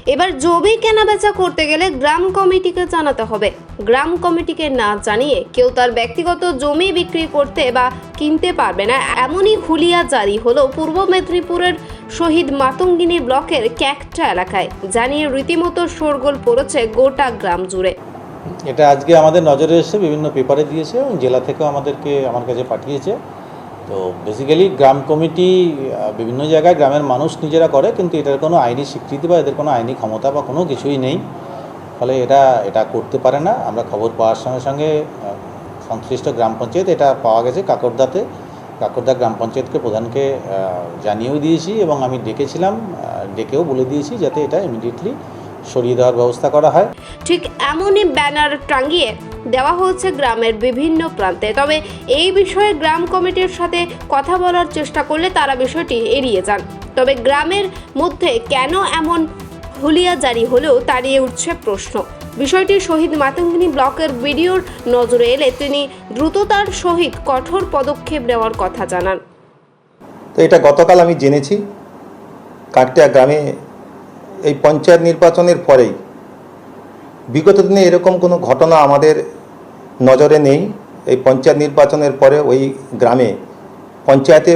এবার জমি কেনাবেচা করতে গেলে গ্রাম কমিটিকে জানাতে হবে। গ্রাম কমিটিকে না জানিয়ে কেউ তার ব্যক্তিগত জমি বিক্রি করতে বা কিনতে পারবে না, এমনই হুলিয়া জারি হলো পূর্ব মেদিনীপুরের শহীদ মাতঙ্গিনী ব্লকের ক্যাকটা এলাকায়, জানিয়ে রীতিমতো শোরগোল পড়েছে গোটা গ্রাম জুড়ে। এটা আজকে আমাদের নজরে এসে বিভিন্ন পেপারে দিয়েছে এবং জেলা থেকেও আমার কাছে পাঠিয়েছে। তো বেসিক্যালি গ্রাম কমিটি বিভিন্ন জায়গায় গ্রামের মানুষ নিজেরা করে, কিন্তু এটার কোনো আইনি স্বীকৃতি বা এদের কোনো আইনি ক্ষমতা বা কোনো কিছুই নেই, ফলে এটা করতে পারে না। আমরা খবর পাওয়ার সঙ্গে সঙ্গে সংশ্লিষ্ট গ্রাম পঞ্চায়েত, এটা পাওয়া গেছে কাকরদা গ্রাম পঞ্চায়েতকে প্রধানকে জানিয়েও দিয়েছি এবং আমি ডেকেও বলে দিয়েছি যাতে এটা ইমিডিয়েটলি সরিয়ে দেওয়ার ব্যবস্থা করা হয়। ঠিক এমনই ব্যানার টাঙিয়ে দেওয়া হচ্ছে গ্রামের বিভিন্ন প্রান্তে। তবে এই বিষয়ে গ্রাম কমিটির সাথে কথা বলার চেষ্টা করলে তারা বিষয়টি এড়িয়ে যান। তবে গ্রামের মধ্যে কেন এমন হুলিয়া জারি হলেও তা নিয়ে উঠছে প্রশ্ন। বিষয়টি শহীদ মাতঙ্গিনী ব্লকের ভিডিওর নজরে এলে তিনি দ্রুততার সহিত কঠোর পদক্ষেপ নেওয়ার কথা জানান। তো এটা গতকাল আমি জেনেছি, কাকটা গ্রামে এই পঞ্চায়েত নির্বাচনের পরেই, বিগত দিনে এরকম কোনো ঘটনা আমাদের নজরে নেই। এই পঞ্চায়েত নির্বাচনের পরে ওই গ্রামে পঞ্চায়েতে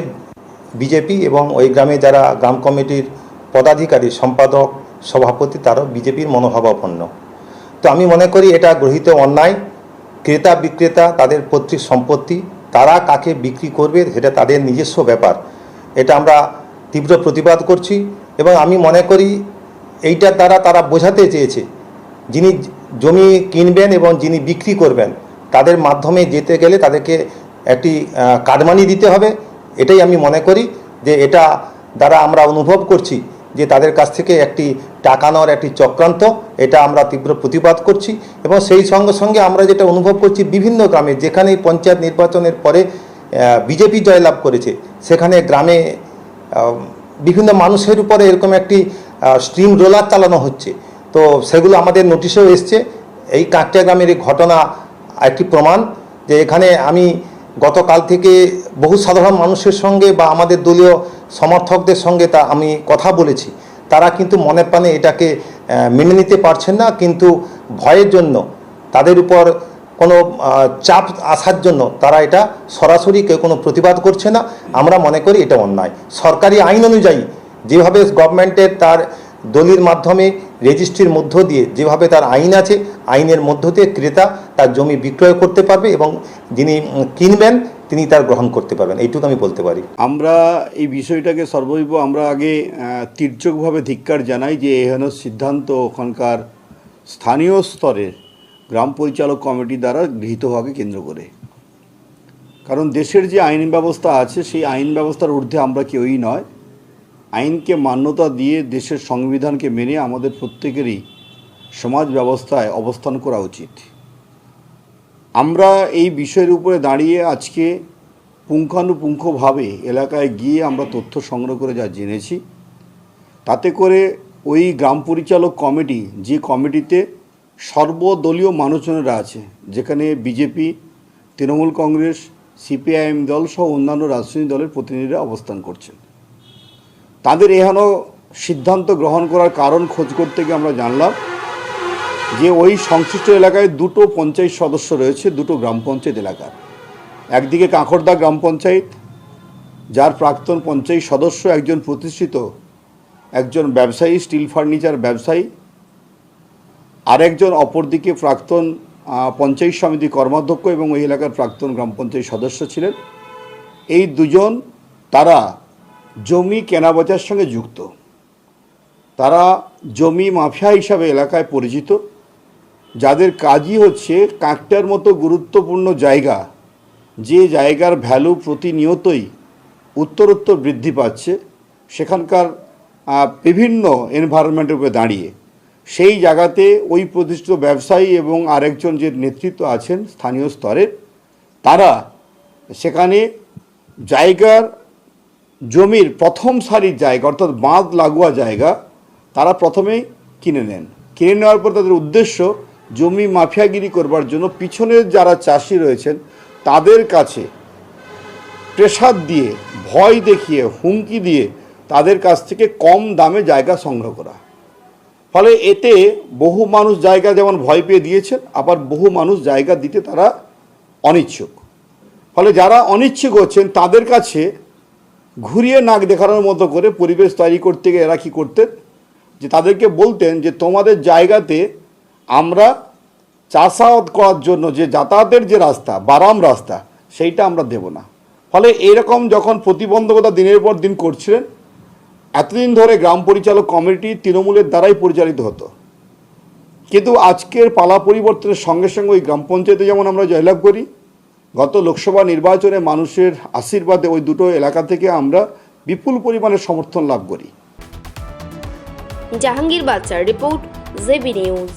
বিজেপি এবং ওই গ্রামে যারা গ্রাম কমিটির পদাধিকারী, সম্পাদক, সভাপতি, তারাও বিজেপির মনোভাবাপন্ন। তো আমি মনে করি এটা গৃহীত অন্যায়। ক্রেতা বিক্রেতা তাদের পৈতৃক সম্পত্তি, তারা কাকে বিক্রি করবে সেটা তাদের নিজস্ব ব্যাপার। এটা আমরা তীব্র প্রতিবাদ করছি এবং আমি মনে করি এইটার দ্বারা তারা বোঝাতে চেয়েছে যিনি জমি কিনবেন এবং যিনি বিক্রি করবেন তাদের মাধ্যমে যেতে গেলে তাদেরকে একটি কাটমানি দিতে হবে। এটাই আমি মনে করি যে এটা দ্বারা আমরা অনুভব করছি যে তাদের কাছ থেকে একটি টাকা নেওয়ার একটি চক্রান্ত, এটা আমরা তীব্র প্রতিবাদ করছি। এবং সেই সঙ্গে সঙ্গে আমরা যেটা অনুভব করছি বিভিন্ন গ্রামে যেখানে পঞ্চায়েত নির্বাচনের পরে বিজেপি জয়লাভ করেছে, সেখানে গ্রামে বিভিন্ন মানুষের উপরে এরকম একটি স্ট্রিম রোলার চালানো হচ্ছে। তো সেগুলো আমাদের নোটিশেও এসছে। এই কাকটা গ্রামের এই ঘটনা একটি প্রমাণ যে এখানে আমি গতকাল থেকে বহু সাধারণ মানুষের সঙ্গে বা আমাদের দলীয় সমর্থকদের সঙ্গে আমি কথা বলেছি। তারা কিন্তু মনে প্রাণে এটাকে মেনে নিতে পারছেন না, কিন্তু ভয়ের জন্য, তাদের উপর কোনো চাপ আসার জন্য তারা এটা সরাসরি কেউ কোনো প্রতিবাদ করছে না। আমরা মনে করি এটা অন্যায়। সরকারি আইন অনুযায়ী যেভাবে গভর্নমেন্টের তার দলির মাধ্যমে রেজিস্ট্রির মধ্য দিয়ে যেভাবে তার আইন আছে, আইনের মধ্য দিয়ে ক্রেতা তার জমি বিক্রয় করতে পারবে এবং যিনি কিনবেন তিনি তার গ্রহণ করতে পারবেন, এইটুকু আমি বলতে পারি। আমরা এই বিষয়টাকে সর্বৈব আমরা আগে তীর্যকভাবে ধিক্কার জানাই যে এহেন সিদ্ধান্ত ওখানকার স্থানীয় স্তরের গ্রাম পরিচালক কমিটি দ্বারা গৃহীত হওয়াকে কেন্দ্র করে। কারণ দেশের যে আইন ব্যবস্থা আছে সেই আইন ব্যবস্থার ঊর্ধ্বে আমরা কেউই নয়। আইনকে মান্যতা দিয়ে দেশের সংবিধানকে মেনে আমাদের প্রত্যেকেরই সমাজ ব্যবস্থায় অবস্থান করা উচিত। আমরা এই বিষয়ের উপরে দাঁড়িয়ে আজকে পুঙ্খানুপুঙ্খভাবে এলাকায় গিয়ে আমরা তথ্য সংগ্রহ করে যা জেনেছি, তাতে করে ওই গ্রাম পরিচালক কমিটি, যে কমিটিতে সর্বদলীয় মানুষজনেরা আছে, যেখানে বিজেপি, তৃণমূল কংগ্রেস, সিপিআইএম দল সহ অন্যান্য রাজনৈতিক দলের প্রতিনিধিরা অবস্থান করছেন, তাদের এহেন সিদ্ধান্ত গ্রহণ করার কারণ খোঁজ করতে গিয়ে আমরা জানলাম যে ওই সংশ্লিষ্ট এলাকায় দুটো পঞ্চায়েত সদস্য রয়েছে, দুটো গ্রাম পঞ্চায়েত এলাকার। একদিকে কাঁকরদা গ্রাম পঞ্চায়েত, যার প্রাক্তন পঞ্চায়েত সদস্য একজন প্রতিষ্ঠিত একজন ব্যবসায়ী, স্টিল ফার্নিচার ব্যবসায়ী, আরেকজন অপরদিকে প্রাক্তন পঞ্চায়েত সমিতি কর্মাধ্যক্ষ এবং ওই এলাকার প্রাক্তন গ্রাম পঞ্চায়েত সদস্য ছিলেন। এই দুজন তারা জমি কেনাবেচার সঙ্গে যুক্ত। তারা জমি মাফিয়া হিসাবে এলাকায় পরিচিত, যাদের কাজই হচ্ছে কাকটার মতো গুরুত্বপূর্ণ জায়গা, যে জায়গার ভ্যালু প্রতিনিয়তই উত্তরোত্তর বৃদ্ধি পাচ্ছে, সেখানকার বিভিন্ন এনভায়রনমেন্টের উপরে দাঁড়িয়ে সেই জায়গাতে ওই প্রতিষ্ঠিত ব্যবসায়ী এবং আরেকজন যে নেতৃত্ব আছেন স্থানীয় স্তরের, তারা সেখানে জায়গার জমির প্রথম সারির জায়গা অর্থাৎ বাঁধ লাগোয়া জায়গা তারা প্রথমেই কিনে নেন। কিনে নেওয়ার পর তাদের উদ্দেশ্য জমি মাফিয়াগিরি করবার জন্য পিছনের যারা চাষি রয়েছেন তাদের কাছে প্রেসার দিয়ে, ভয় দেখিয়ে, হুমকি দিয়ে তাদের কাছ থেকে কম দামে জায়গা সংগ্রহ করা। ফলে এতে বহু মানুষ জায়গা যেমন ভয় পেয়ে দিয়েছেন, আবার বহু মানুষ জায়গা দিতে তারা অনিচ্ছুক। ফলে যারা অনিচ্ছুক হচ্ছেন তাদের কাছে ঘুরিয়ে নাক দেখানোর মতো করে পরিবেশ তৈরি করতে গিয়ে এরা কী করতেন, যে তাদেরকে বলতেন যে তোমাদের জায়গাতে আমরা চাষাবাদ করার জন্য যে যাতায়াতের যে রাস্তা, বারাম রাস্তা, সেইটা আমরা দেব না। ফলে এরকম যখন প্রতিবন্ধকতা দিনের পর দিন করছিলেন, এতদিন ধরে গ্রাম পরিচালক কমিটি তৃণমূলের দ্বারাই পরিচালিত হতো। কিন্তু আজকের পালা পরিবর্তনের সঙ্গে সঙ্গে ওই গ্রাম পঞ্চায়েতে যেমন আমরা জয়লাভ করি, গত লোকসভা নির্বাচনে মানুষের আশীর্বাদে ওই দুটো এলাকা থেকে আমরা বিপুল পরিমাণে সমর্থন লাভ করি। জাহাঙ্গীর বাচ্চার রিপোর্ট, জেবি নিউজ।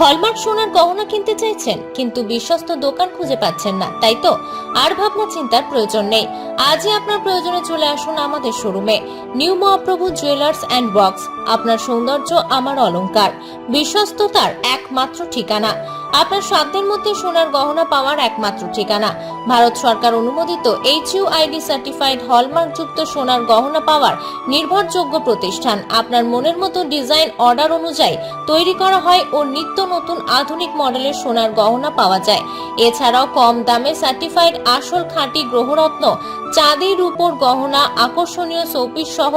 হলমার্ক সোনার গহনা কিনতে চাইছেন কিন্তু বিশ্বস্ত দোকান খুঁজে পাচ্ছেন না, তাই তো আর ভাবনা চিন্তার প্রয়োজন নেই। আজই আপনার প্রয়োজনে চলে আসুন আমাদের শোরুমে। New Mahaprabhu jewellers and works, আপনার সৌন্দর্য আমার অলংকার, বিশ্বস্ততার একমাত্র ঠিকানা, আপনার সাধ্যের মধ্যে সোনার গহনা পাওয়ার একমাত্র ঠিকানা। ভারত সরকার অনুমোদিত HUID সার্টিফাইড হলমার্ক যুক্ত সোনার গহনা পাওয়ার নির্ভরযোগ্য প্রতিষ্ঠান। আপনার মনের মতো ডিজাইন অর্ডার অনুযায়ী তৈরি করা হয় ও নিত্য নতুন আধুনিক মডেলের সোনার গহনা পাওয়া যায়। এছাড়াও কম দামে সার্টিফাইড আসল খাঁটি গ্রহরত্ন, চাঁদি রূপোর গহনা, আকর্ষণীয় শোপিস সহ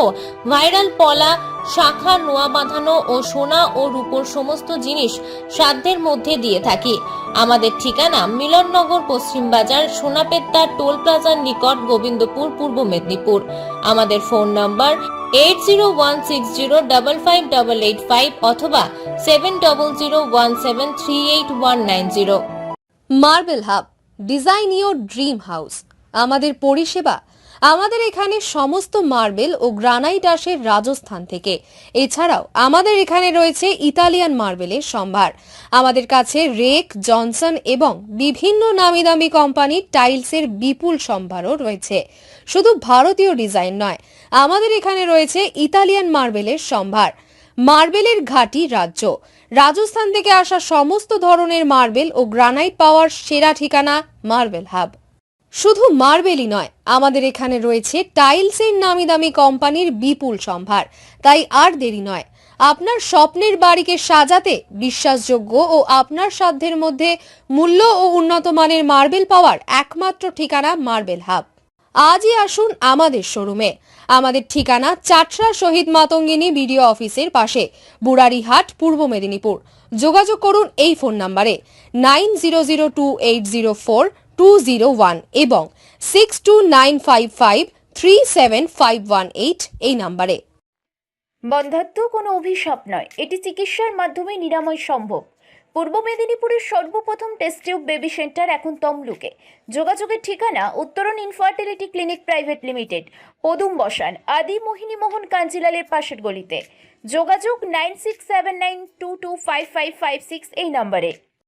ভাইরাল পলা, শাখা, নোয়া বাঁধানো ও সোনা ও রূপোর সমস্ত জিনিস সাধ্যের মধ্যে দিয়ে থাকি। আমাদের ঠিকানা মিলননগর, পশ্চিম বাজার, সোনাপেত্তা টোল প্লাজার নিকট, গোবিন্দপুর, পূর্ব মেদিনীপুর। আমাদের ফোন নাম্বার 8016055885 অথবা 7001738190। Marble hub, design your dream house. আমাদের পরিষেবা, আমাদের এখানে সমস্ত মার্বেল ও গ্রানাইট আসে রাজস্থান থেকে। এছাড়াও আমাদের এখানে রয়েছে ইতালিয়ান মার্বেলের সম্ভার। আমাদের কাছে রেক, জনসন এবং বিভিন্ন নামি দামি কোম্পানির টাইলসের বিপুল সম্ভারও রয়েছে। শুধু ভারতীয় ডিজাইন নয়, আমাদের এখানে রয়েছে ইতালিয়ান মার্বেলের সম্ভার। মার্বেলের ঘাঁটি রাজ্য, রাজস্থান থেকে আসা সমস্ত ধরনের মার্বেল ও গ্রানাইট পাওয়ার সেরা ঠিকানা মার্বেল হাব। শুধু মার্বেলই নয়, আমাদের এখানে রয়েছে টাইলসের নামি দামি কোম্পানির বিপুল সম্ভার। তাই আর দেরি নয়, আপনার স্বপ্নের বাড়িকে সাজাতে বিশ্বাসযোগ্য ও আপনার সাধ্যের মধ্যে মূল্য ও উন্নত মানের মার্বেল পাওয়ার একমাত্র ঠিকানা মার্বেল হাব। আজই আসুন আমাদের শোরুমে। আমাদের ঠিকানা চাটরা শহীদ মাতঙ্গিনী বিডিও অফিসের পাশে, বুড়ারিহাট, পূর্ব মেদিনীপুর। যোগাযোগ করুন এই ফোন নম্বরে 9002804201 এবং 6295537518 এই নম্বরে। বন্ধ্যাত্ব কোনো অভিশাপ নয়, এটি চিকিৎসার মাধ্যমে নিরাময় সম্ভব। পূর্ব মেদিনীপুরের সর্বপ্রথম টেস্ট টিউব বেবি সেন্টার এখন তমলুকে। যোগাযোগের ঠিকানা উত্তরণ ইনফার্টিলিটি ক্লিনিক প্রাইভেট লিমিটেড, পদুম বসান, আদি মোহিনী মোহন কাঞ্জিলালের পাশের গলিতে। যোগাযোগ 9679225556 এই নম্বরে।